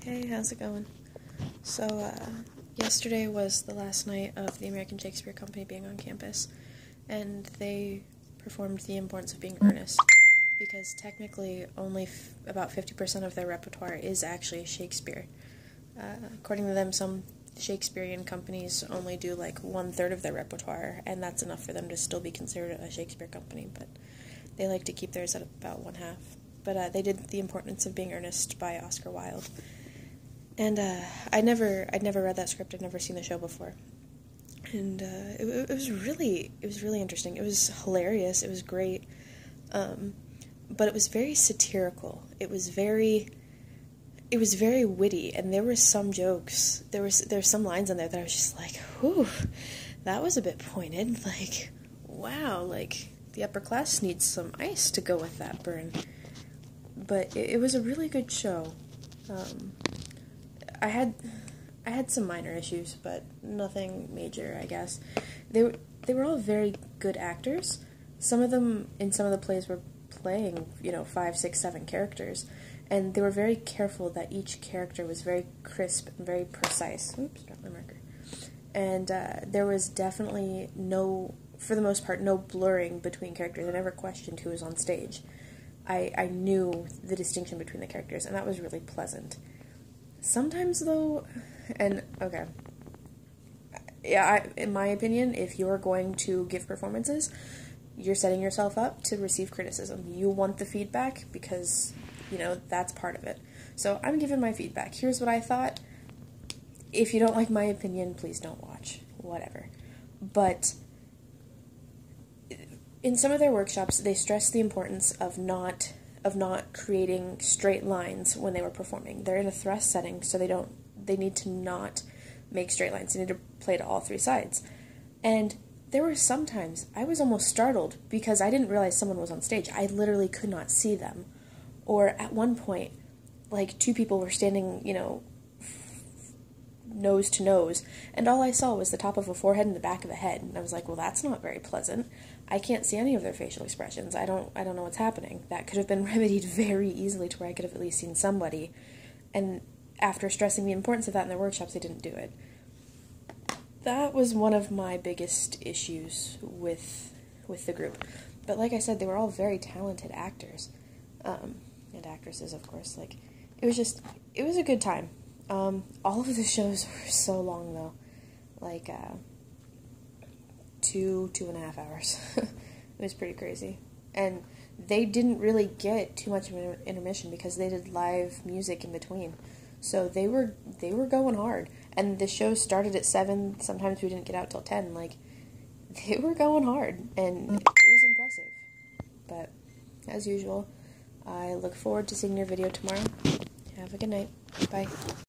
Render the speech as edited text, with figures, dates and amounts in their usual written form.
Hey, how's it going? So, yesterday was the last night of the American Shakespeare Company being on campus, and they performed The Importance of Being Earnest, because technically only about 50% of their repertoire is actually Shakespeare. According to them, some Shakespearean companies only do like 1/3 of their repertoire, and that's enough for them to still be considered a Shakespeare company, but they like to keep theirs at about 1/2. But they did The Importance of Being Earnest by Oscar Wilde. And I'd never read that script. I'd never seen the show before, and it was really interesting. It was hilarious. It was great, but it was very satirical. It was very witty, and there were some jokes. There's some lines in there that I was just like, "Whew, that was a bit pointed." Like, wow, like the upper class needs some ice to go with that burn. But it was a really good show. I had some minor issues, but nothing major, I guess. They were all very good actors. Some of them in some of the plays were playing, 5, 6, 7 characters, and they were very careful that each character was very crisp and very precise. Oops, dropped my marker. And there was definitely for the most part, no blurring between characters. I never questioned who was on stage. I knew the distinction between the characters, and that was really pleasant. Sometimes, though, in my opinion, if you're going to give performances, you're setting yourself up to receive criticism. You want the feedback because, that's part of it. So I'm giving my feedback. Here's what I thought. If you don't like my opinion, please don't watch. Whatever. But in some of their workshops, they stress the importance of not creating straight lines when they were performing. They're in a thrust setting, so they need to not make straight lines. They need to play to all 3 sides. And there were some times I was almost startled because I didn't realize someone was on stage. I literally could not see them. Or at one point, like 2 people were standing, nose to nose, and all I saw was the top of a forehead and the back of a head, and I was like, well, that's not very pleasant. I can't see any of their facial expressions. I don't know what's happening. That could have been remedied very easily to where I could have at least seen somebody, and after stressing the importance of that in their workshops, they didn't do it. That was one of my biggest issues with the group. But like I said, they were all very talented actors, and actresses, of course. Like, it was a good time. All of the shows were so long, though. Like, 2.5 hours. It was pretty crazy. And they didn't really get too much of an intermission because they did live music in between. So they were going hard. And the show started at 7. Sometimes we didn't get out till 10. Like, they were going hard. And it was impressive. But, as usual, I look forward to seeing your video tomorrow. Have a good night. Bye.